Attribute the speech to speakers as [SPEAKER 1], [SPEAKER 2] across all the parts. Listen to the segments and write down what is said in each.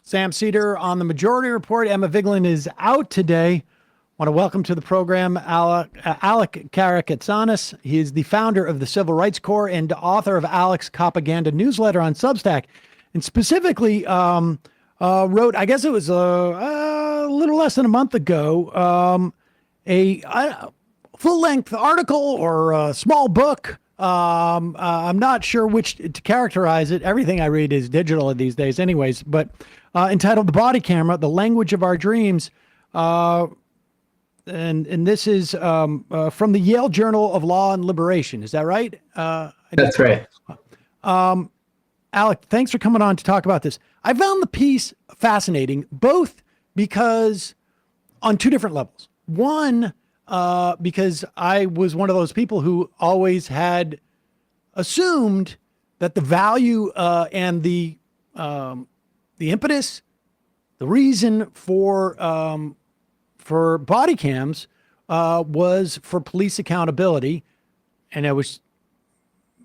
[SPEAKER 1] Sam Seder on the Majority Report. Emma Vigeland is out today. Want to welcome to the program Alec Karakatsanis. He is the founder of the Civil Rights Corps and author of Alec's Copaganda newsletter on SubStack, and specifically wrote, I guess it was a little less than a month ago, a full-length article or a small book. I'm not sure which to characterize it. Everything I read is digital these days anyways, but entitled The Body Camera, The Language of Our Dreams. And this is from the Yale Journal of Law and Liberation. Is that right?
[SPEAKER 2] That's right.
[SPEAKER 1] Alec, thanks for coming on to talk about this. I found the piece fascinating, both because on two different levels. One, because I was one of those people who always had assumed that the value and the impetus, the reason for body cams was for police accountability, and I was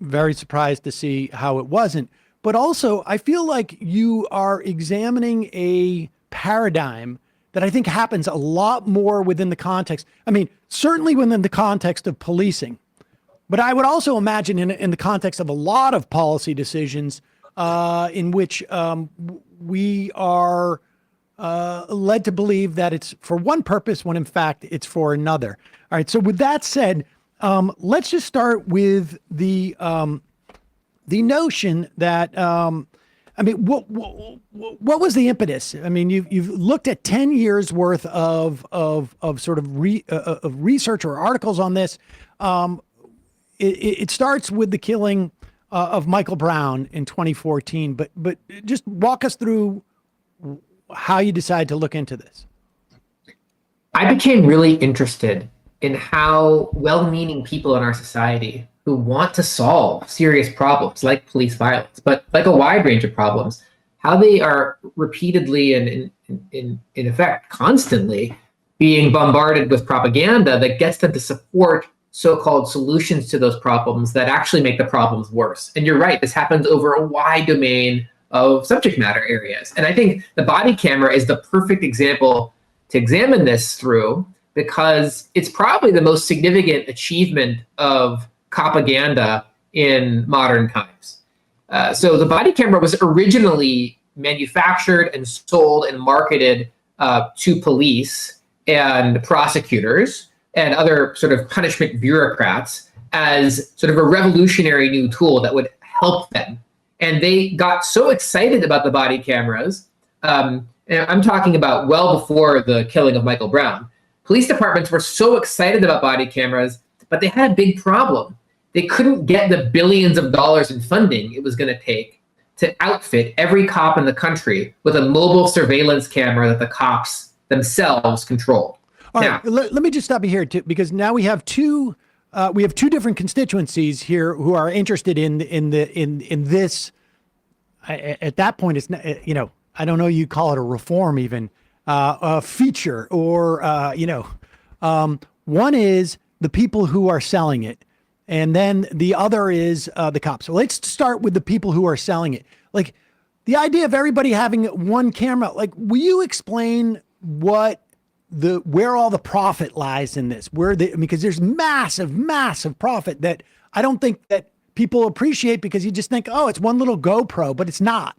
[SPEAKER 1] very surprised to see how it wasn't. But also, I feel like you are examining a paradigm that I think happens a lot more within the context. I mean, certainly within the context of policing, but I would also imagine in the context of a lot of policy decisions in which we are led to believe that it's for one purpose when in fact it's for another. All right. So with that said, let's just start with the notion that, I mean, what was the impetus? I mean, you've looked at 10 years worth of sort of research or articles on this. It starts with the killing of Michael Brown in 2014, but just walk us through how you decide to look into this.
[SPEAKER 2] I became really interested in how well-meaning people in our society who want to solve serious problems like police violence, but like a wide range of problems, how they are repeatedly and in effect constantly being bombarded with propaganda that gets them to support so-called solutions to those problems that actually make the problems worse. And you're right, this happens over a wide domain of subject matter areas. And I think the body camera is the perfect example to examine this through, because it's probably the most significant achievement of Copaganda in modern times. So the body camera was originally manufactured and sold and marketed to police and prosecutors and other sort of punishment bureaucrats as sort of a revolutionary new tool that would help them. And they got so excited about the body cameras, and I'm talking about well before the killing of Michael Brown. Police departments were so excited about body cameras, but they had a big problem. They couldn't get the billions of dollars in funding it was going to take to outfit every cop in the country with a mobile surveillance camera that the cops themselves controlled.
[SPEAKER 1] All right, let me just stop you here too, because now we have two different constituencies here who are interested in this. At that point, it's not, I don't know, you call it a reform even, a feature, or one is the people who are selling it, and then the other is the cops. So let's start with the people who are selling it. Like the idea of everybody having one camera. Like, will you explain where all the profit lies in this? Because there's massive profit that I don't think that people appreciate, because you just think, oh, it's one little GoPro, but it's not.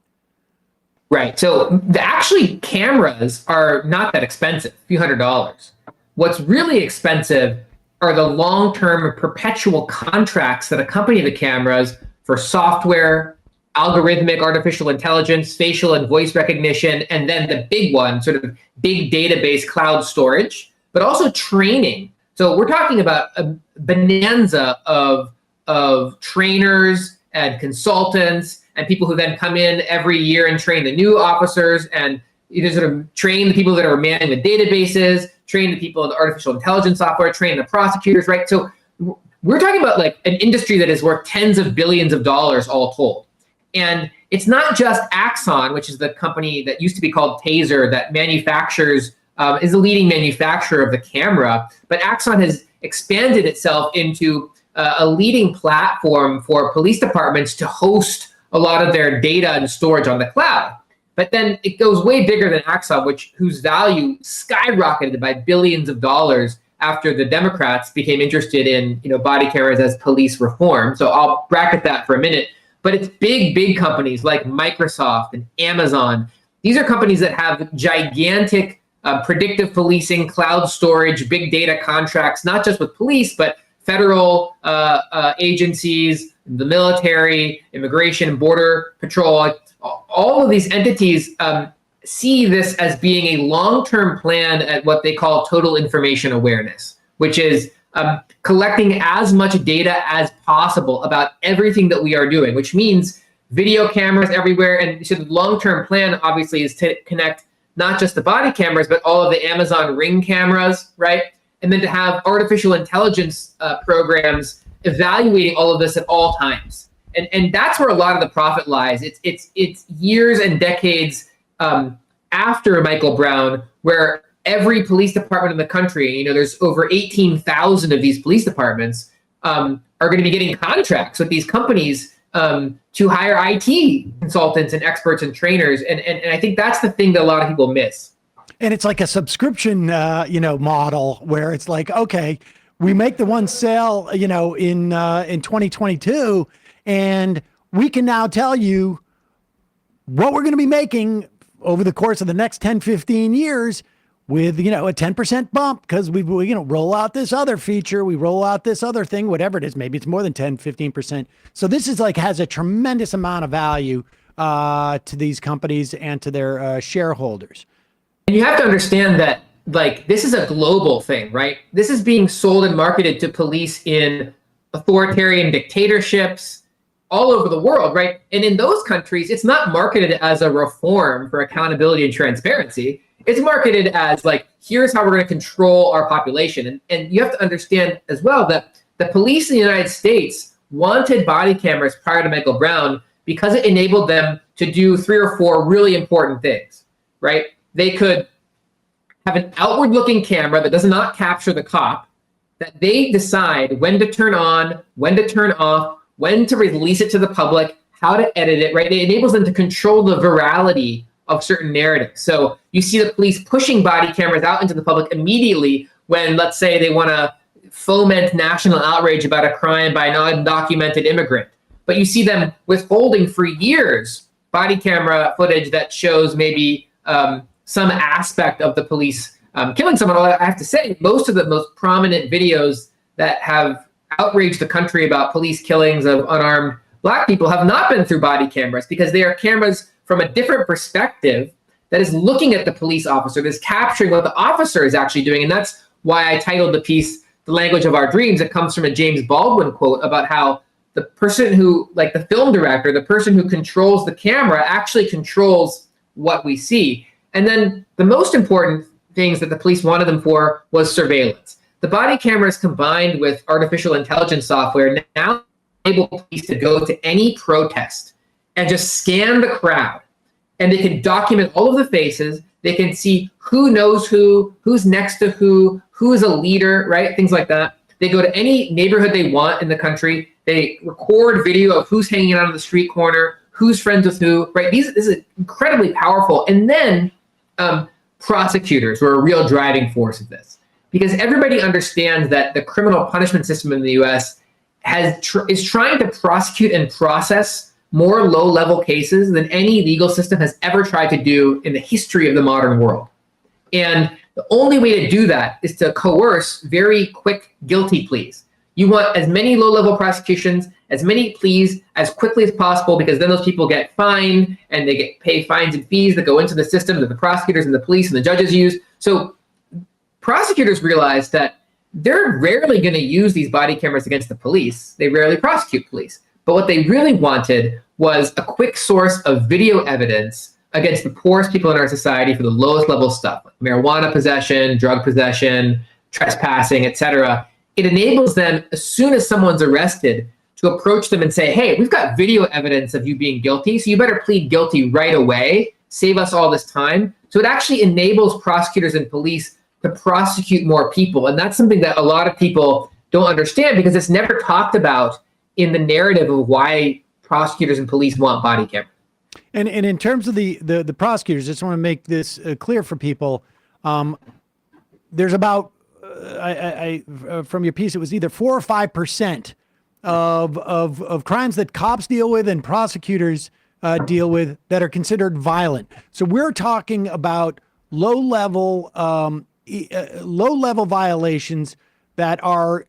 [SPEAKER 2] Right. So actually cameras are not that expensive, a few $100s. What's really expensive are the long-term perpetual contracts that accompany the cameras for software, algorithmic artificial intelligence, facial and voice recognition, and then the big one, sort of big database cloud storage, but also training. So we're talking about a bonanza of trainers and consultants and people who then come in every year and train the new officers, and sort of train the people that are manning the databases, train the people in the artificial intelligence software, train the prosecutors, right? So we're talking about like an industry that is worth tens of billions of dollars all told. And it's not just Axon, which is the company that used to be called Taser, that manufactures, is the leading manufacturer of the camera, but Axon has expanded itself into a leading platform for police departments to host a lot of their data and storage on the cloud. But then it goes way bigger than Axon, whose value skyrocketed by billions of dollars after the Democrats became interested in body cameras as police reform. So I'll bracket that for a minute. But it's big companies like Microsoft and Amazon. These are companies that have gigantic predictive policing, cloud storage, big data contracts, not just with police, but federal agencies, the military, immigration, and border patrol. All of these entities see this as being a long-term plan at what they call total information awareness, which is collecting as much data as possible about everything that we are doing, which means video cameras everywhere. And so the long-term plan, obviously, is to connect not just the body cameras, but all of the Amazon Ring cameras, right? And then to have artificial intelligence programs evaluating all of this at all times. And that's where a lot of the profit lies. It's years and decades after Michael Brown, where every police department in the country, there's over 18,000 of these police departments, are going to be getting contracts with these companies to hire IT consultants and experts and trainers. And I think that's the thing that a lot of people miss.
[SPEAKER 1] And it's like a subscription, model where it's like, okay, we make the one sale, in 2022, and we can now tell you what we're going to be making over the course of the next 10, 15 years with, a 10% bump because we roll out this other feature, we roll out this other thing, whatever it is, maybe it's more than 10, 15%. So this is has a tremendous amount of value to these companies and to their shareholders.
[SPEAKER 2] And you have to understand that, this is a global thing, right? This is being sold and marketed to police in authoritarian dictatorships all over the world, right? And in those countries, it's not marketed as a reform for accountability and transparency. It's marketed as here's how we're going to control our population. And you have to understand as well that the police in the United States wanted body cameras prior to Michael Brown because it enabled them to do 3 or 4 really important things, right? They could have an outward-looking camera that does not capture the cop, that they decide when to turn on, when to turn off, when to release it to the public, how to edit it, right? It enables them to control the virality of certain narratives. So you see the police pushing body cameras out into the public immediately when, let's say, they want to foment national outrage about a crime by an undocumented immigrant. But you see them withholding for years body camera footage that shows maybe some aspect of the police killing someone. Although I have to say, most of the most prominent videos that have outraged the country about police killings of unarmed Black people have not been through body cameras because they are cameras from a different perspective that is looking at the police officer, that is capturing what the officer is actually doing. And that's why I titled the piece, "The Language of Our Dreams." It comes from a James Baldwin quote about how the person who, the film director, the person who controls the camera actually controls what we see. And then the most important things that the police wanted them for was surveillance. The body cameras combined with artificial intelligence software now enable police to go to any protest and just scan the crowd. And they can document all of the faces. They can see who knows who, who's next to who is a leader, right? Things like that. They go to any neighborhood they want in the country. They record video of who's hanging out on the street corner, who's friends with who, right? This is incredibly powerful. And then prosecutors were a real driving force of this, because everybody understands that the criminal punishment system in the U.S. is trying to prosecute and process more low-level cases than any legal system has ever tried to do in the history of the modern world. And the only way to do that is to coerce very quick guilty pleas. You want as many low-level prosecutions, as many pleas as quickly as possible, because then those people get fined and they pay fines and fees that go into the system that the prosecutors and the police and the judges use. So prosecutors realize that they're rarely going to use these body cameras against the police. They rarely prosecute police. But what they really wanted was a quick source of video evidence against the poorest people in our society for the lowest level stuff, like marijuana possession, drug possession, trespassing, etc. It enables them, as soon as someone's arrested, to approach them and say, hey, we've got video evidence of you being guilty, so you better plead guilty right away, save us all this time. So it actually enables prosecutors and police to prosecute more people. And that's something that a lot of people don't understand, because it's never talked about in the narrative of why prosecutors and police want body cameras.
[SPEAKER 1] And in terms of the prosecutors, just want to make this clear for people. There's about from your piece, it was either 4 or 5% of crimes that cops deal with and prosecutors deal with that are considered violent. So we're talking about low level violations that are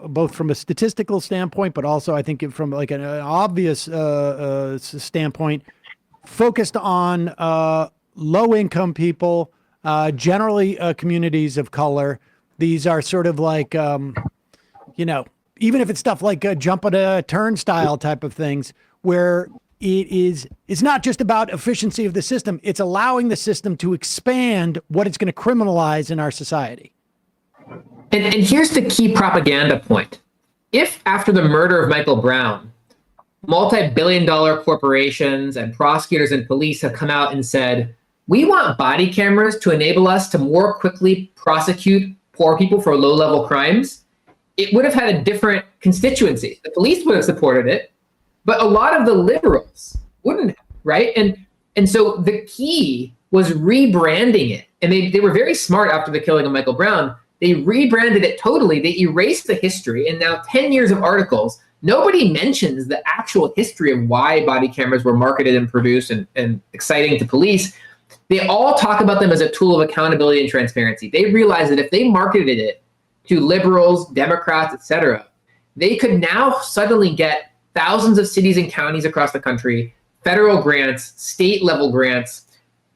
[SPEAKER 1] both from a statistical standpoint, but also I think from like an obvious standpoint, focused on low income people, generally communities of color. These are sort of like, even if it's stuff like jump on a turnstile type of things, where it's not just about efficiency of the system, it's allowing the system to expand what it's going to criminalize in our society.
[SPEAKER 2] And here's the key propaganda point. If after the murder of Michael Brown, multi-billion-dollar corporations and prosecutors and police have come out and said, we want body cameras to enable us to more quickly prosecute poor people for low-level crimes, it would have had a different constituency. The police would have supported it, but a lot of the liberals wouldn't have, right? And so the key was rebranding it. And they were very smart after the killing of Michael Brown. They rebranded it totally. They erased the history. And now 10 years of articles, nobody mentions the actual history of why body cameras were marketed and produced and exciting to police. They all talk about them as a tool of accountability and transparency. They realized that if they marketed it to liberals, Democrats, etc., they could now suddenly get thousands of cities and counties across the country, federal grants, state level grants,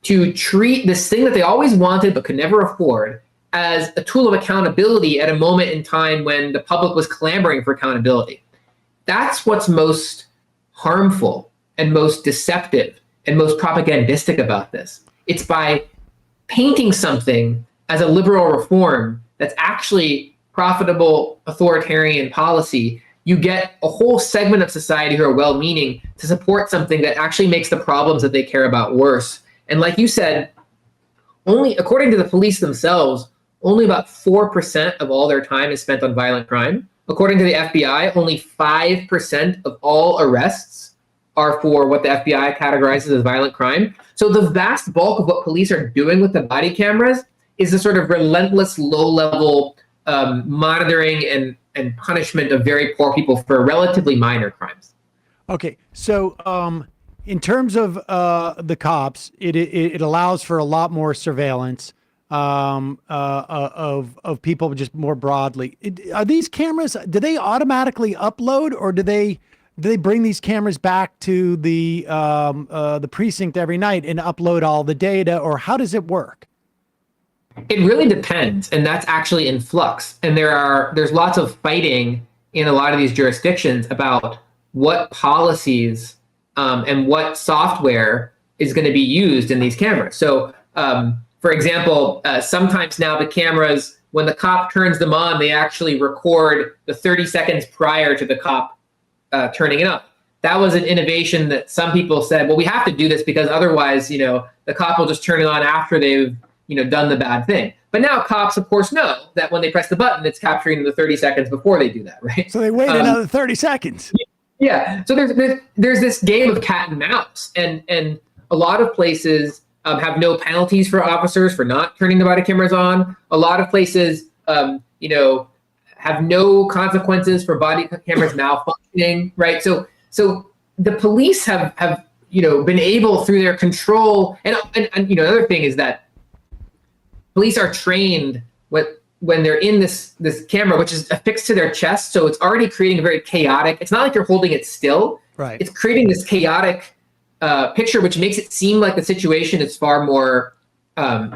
[SPEAKER 2] to treat this thing that they always wanted but could never afford as a tool of accountability at a moment in time when the public was clamoring for accountability. That's what's most harmful and most deceptive and most propagandistic about this. It's by painting something as a liberal reform that's actually profitable authoritarian policy, you get a whole segment of society who are well-meaning to support something that actually makes the problems that they care about worse. And like you said, only according to the police themselves, only about 4% of all their time is spent on violent crime. According to the FBI, only 5% of all arrests are for what the FBI categorizes as violent crime. So the vast bulk of what police are doing with the body cameras is the sort of relentless low-level monitoring and punishment of very poor people for relatively minor crimes.
[SPEAKER 1] Okay, so in terms of the cops, it allows for a lot more surveillance of people just more broadly. Are these cameras, do they automatically upload, or do they bring these cameras back to the precinct every night and upload all the data, or how does it work?
[SPEAKER 2] It really depends, and that's actually in flux. And there's lots of fighting in a lot of these jurisdictions about what policies and what software is going to be used in these cameras. So, for example, sometimes now the cameras, when the cop turns them on, they actually record the 30 seconds prior to the cop turning it on. That was an innovation that some people said, well, we have to do this because otherwise, the cop will just turn it on after they've done the bad thing. But now cops, of course, know that when they press the button, it's capturing the 30 seconds before they do that, right?
[SPEAKER 1] So they wait another 30 seconds.
[SPEAKER 2] Yeah. So there's this game of cat and mouse, and a lot of places have no penalties for officers for not turning the body cameras on. A lot of places, have no consequences for body cameras malfunctioning, right? So the police have been able through their control, and another thing is that police are trained when they're in this camera, which is affixed to their chest, so it's already creating a very chaotic. It's not like you're holding it still.
[SPEAKER 1] Right.
[SPEAKER 2] It's creating this chaotic picture, which makes it seem like the situation is far more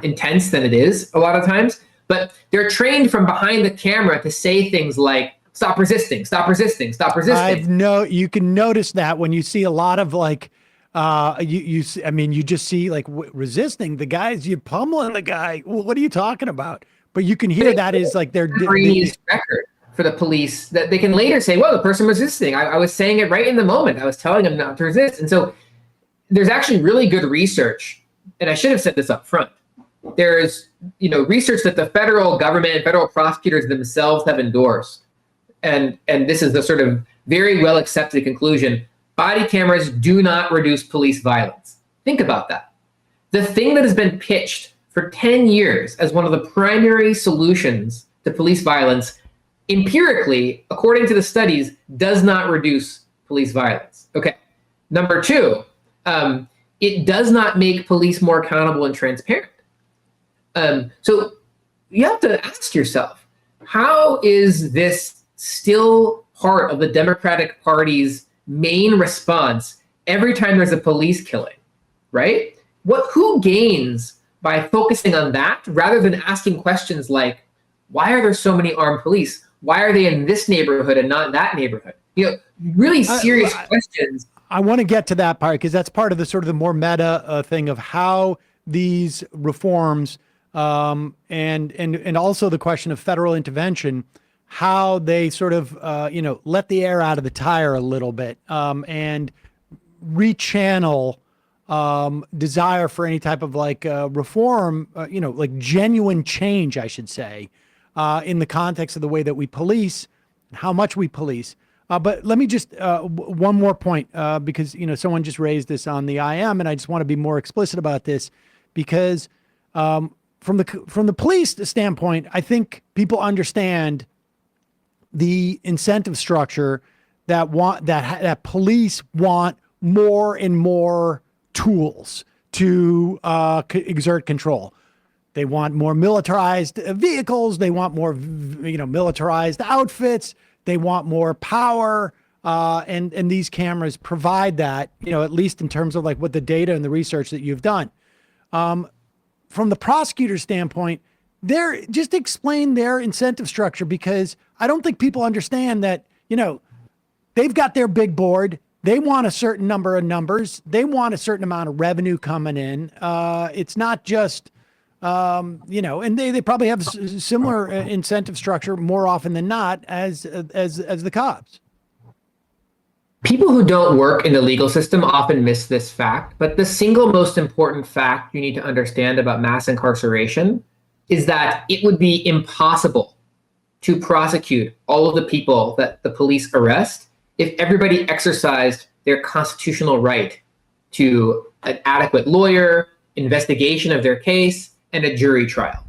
[SPEAKER 2] intense than it is a lot of times. But they're trained from behind the camera to say things like, "Stop resisting! Stop resisting! Stop resisting!"
[SPEAKER 1] You can notice that when you see a lot of like. You just see like resisting the guys, you pummeling the guy. Well, what are you talking about? But you can hear that is like their
[SPEAKER 2] record for the police that they can later say, well, the person was resisting. I was saying it right in the moment. I was telling them not to resist. And so there's actually really good research. And I should have said this up front. There's, research that the federal government and federal prosecutors themselves have endorsed. And this is the sort of very well accepted conclusion. body cameras do not reduce police violence. Think about that. The thing that has been pitched for 10 years as one of the primary solutions to police violence, empirically, according to the studies, does not reduce police violence. Okay. Number two, it does not make police more accountable and transparent. So you have to ask yourself, how is this still part of the Democratic Party's main response every time there's a police killing, right? Who gains by focusing on that rather than asking questions like, why are there so many armed police? Why are they in this neighborhood and not that neighborhood? Really serious questions.
[SPEAKER 1] I want to get to that part because that's part of the sort of the more meta thing of how these reforms and also the question of federal intervention, how they sort of let the air out of the tire a little bit and rechannel desire for any type of like reform, like genuine change, I should say, in the context of the way that we police and how much we police. But let me just one more point because someone just raised this on the IM, and I just want to be more explicit about this because from the police standpoint, I think people understand the incentive structure that police want more and more tools to exert control. They want more militarized vehicles. They want more, militarized outfits. They want more power. And these cameras provide that, at least in terms of like what the data and the research that you've done. From the prosecutor standpoint, just explain their incentive structure, because I don't think people understand that, they've got their big board. They want a certain number of numbers. They want a certain amount of revenue coming in. It's not just, and they probably have similar incentive structure more often than not as the cops.
[SPEAKER 2] People who don't work in the legal system often miss this fact, but the single most important fact you need to understand about mass incarceration is that it would be impossible to prosecute all of the people that the police arrest if everybody exercised their constitutional right to an adequate lawyer, investigation of their case, and a jury trial.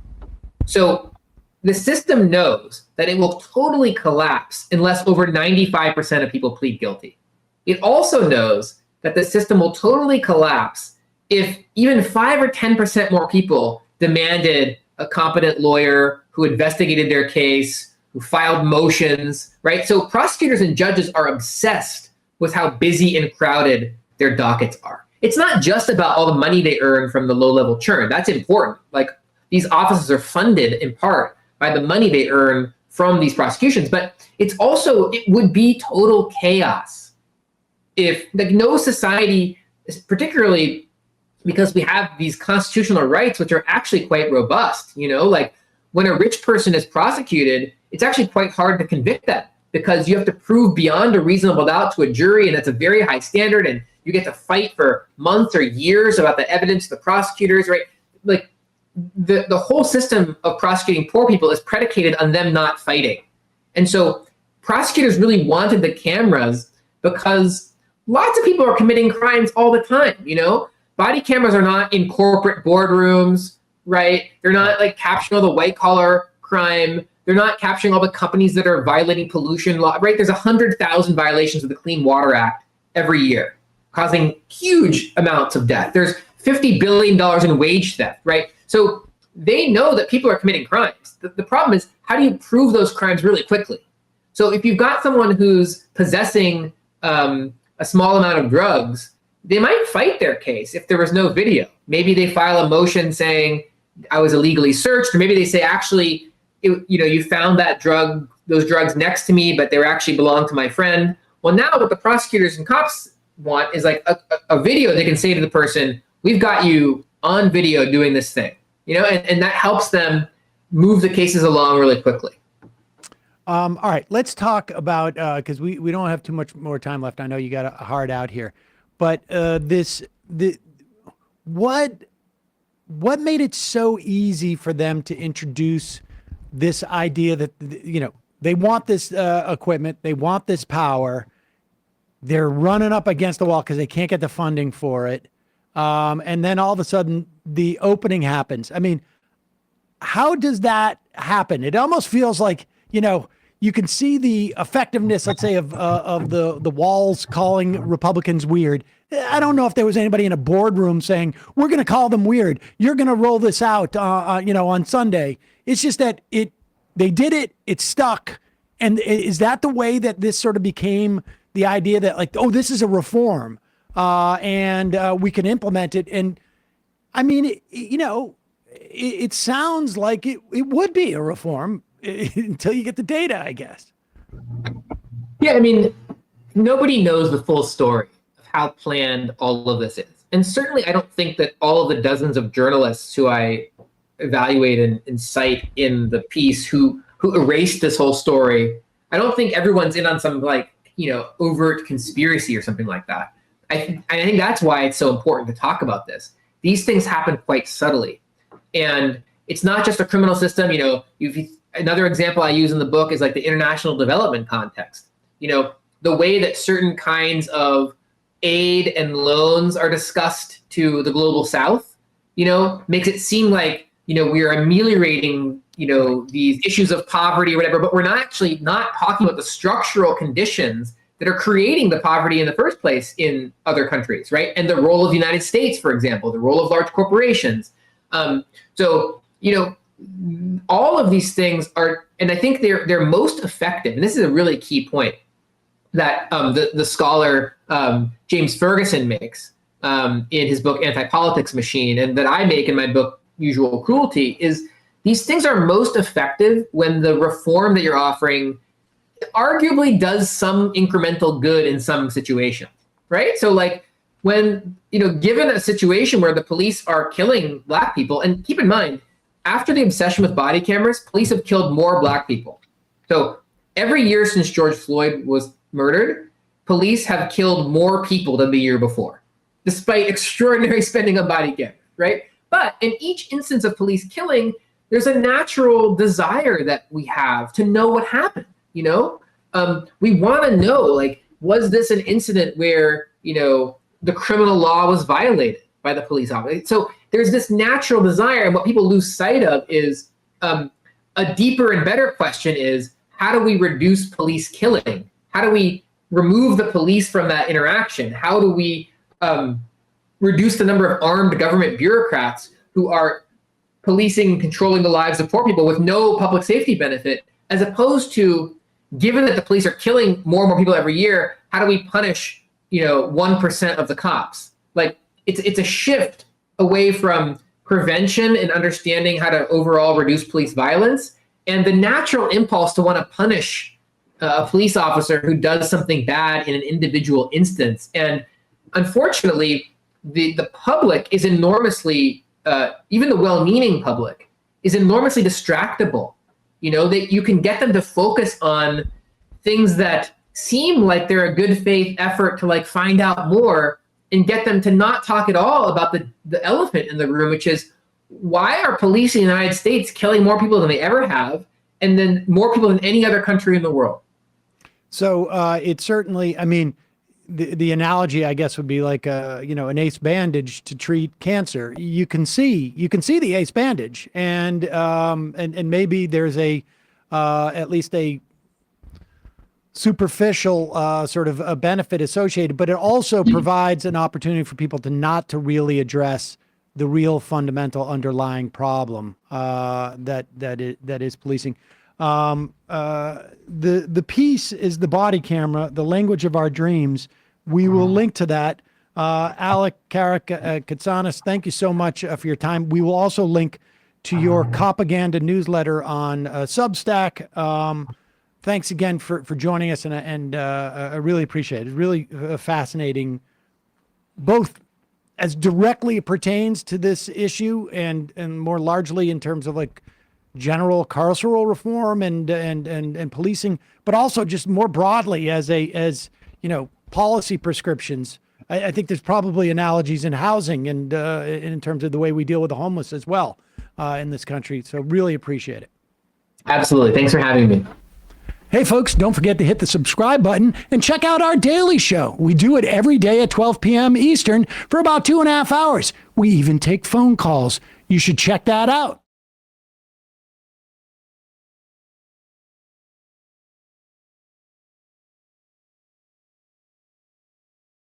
[SPEAKER 2] So the system knows that it will totally collapse unless over 95% of people plead guilty. It also knows that the system will totally collapse if even 5 or 10% more people demanded a competent lawyer who investigated their case, who filed motions, right? So prosecutors and judges are obsessed with how busy and crowded their dockets are. It's not just about all the money they earn from the low-level churn. That's important. Like, these offices are funded in part by the money they earn from these prosecutions, but it would be total chaos if no society, particularly because we have these constitutional rights, which are actually quite robust, like when a rich person is prosecuted, it's actually quite hard to convict them because you have to prove beyond a reasonable doubt to a jury, and that's a very high standard, and you get to fight for months or years about the evidence of the prosecutors, right? Like the whole system of prosecuting poor people is predicated on them not fighting. And so prosecutors really wanted the cameras because lots of people are committing crimes all the time, Body cameras are not in corporate boardrooms, right? They're not like capturing all the white collar crime. They're not capturing all the companies that are violating pollution law, right? There's 100,000 violations of the Clean Water Act every year, causing huge amounts of death. There's $50 billion in wage theft, right? So they know that people are committing crimes. The problem is, how do you prove those crimes really quickly? So if you've got someone who's possessing a small amount of drugs, they might fight their case if there was no video. Maybe they file a motion saying I was illegally searched, or maybe they say, actually, you found those drugs next to me, but they actually belonged to my friend. Well, now what the prosecutors and cops want is like a video they can say to the person, we've got you on video doing this thing, and that helps them move the cases along really quickly.
[SPEAKER 1] All right, let's talk about, because we don't have too much more time left. I know you got a hard out here, but what made it so easy for them to introduce this idea that, they want this equipment, they want this power, they're running up against the wall because they can't get the funding for it. And then all of a sudden the opening happens. I mean, how does that happen? It almost feels like, you can see the effectiveness, let's say, of the walls calling Republicans weird. I don't know if there was anybody in a boardroom saying, we're going to call them weird. You're going to roll this out, on Sunday. It's just that they did it. It stuck. And is that the way that this sort of became the idea that, like, oh, this is a reform, and we can implement it? And I mean, it sounds like it would be a reform until you get the data, I guess.
[SPEAKER 2] Yeah, I mean, nobody knows the full story of how planned all of this is. And certainly I don't think that all of the dozens of journalists who I evaluate and cite in the piece who erased this whole story, I don't think everyone's in on some overt conspiracy or something like that. I think that's why it's so important to talk about this. These things happen quite subtly. And it's not just a criminal system. Another example I use in the book is like the international development context. The way that certain kinds of aid and loans are discussed to the global south, makes it seem like, we are ameliorating, these issues of poverty or whatever, but we're not talking about the structural conditions that are creating the poverty in the first place in other countries, right? And the role of the United States, for example, the role of large corporations. All of these things are, and I think they're most effective. And this is a really key point that the scholar James Ferguson makes in his book Anti-Politics Machine, and that I make in my book Usual Cruelty, is these things are most effective when the reform that you're offering arguably does some incremental good in some situations, right? So like when, given a situation where the police are killing Black people, and keep in mind, after the obsession with body cameras, police have killed more Black people. So every year since George Floyd was murdered, police have killed more people than the year before, despite extraordinary spending on body cameras, right? But in each instance of police killing, there's a natural desire that we have to know what happened, we want to know, like, was this an incident where, the criminal law was violated by the police officer? So there's this natural desire, and what people lose sight of is a deeper and better question is, how do we reduce police killing? How do we remove the police from that interaction? How do we reduce the number of armed government bureaucrats who are policing and controlling the lives of poor people with no public safety benefit, as opposed to, given that the police are killing more and more people every year, how do we punish 1% of the cops? Like, it's a shift away from prevention and understanding how to overall reduce police violence, and the natural impulse to want to punish a police officer who does something bad in an individual instance. And unfortunately, the public is enormously, even the well-meaning public, is enormously distractible. That you can get them to focus on things that seem like they're a good faith effort to like find out more, and get them to not talk at all about the elephant in the room, which is, why are police in the United States killing more people than they ever have, and then more people than any other country in the world?
[SPEAKER 1] So it certainly, I mean, the analogy, I guess, would be like an ace bandage to treat cancer. You can see the ace bandage, and maybe there's at least a superficial sort of a benefit associated, but it also provides an opportunity for people to really address the real fundamental underlying problem that is policing. The piece is The Body Camera, the Language of Our Dreams. We will link to that. Alec Karakatsanis, thank you so much for your time. We will also link to your Copaganda newsletter on Substack. Thanks again for joining us, and I really appreciate it. It's really fascinating, both as directly it pertains to this issue and more largely in terms of like general carceral reform and policing, but also just more broadly as policy prescriptions. I think there's probably analogies in housing and in terms of the way we deal with the homeless as well in this country. So really appreciate it.
[SPEAKER 2] Absolutely. Thanks for having me.
[SPEAKER 1] Hey, folks, don't forget to hit the subscribe button and check out our daily show. We do it every day at 12 p.m. Eastern for about 2.5 hours. We even take phone calls. You should check that out.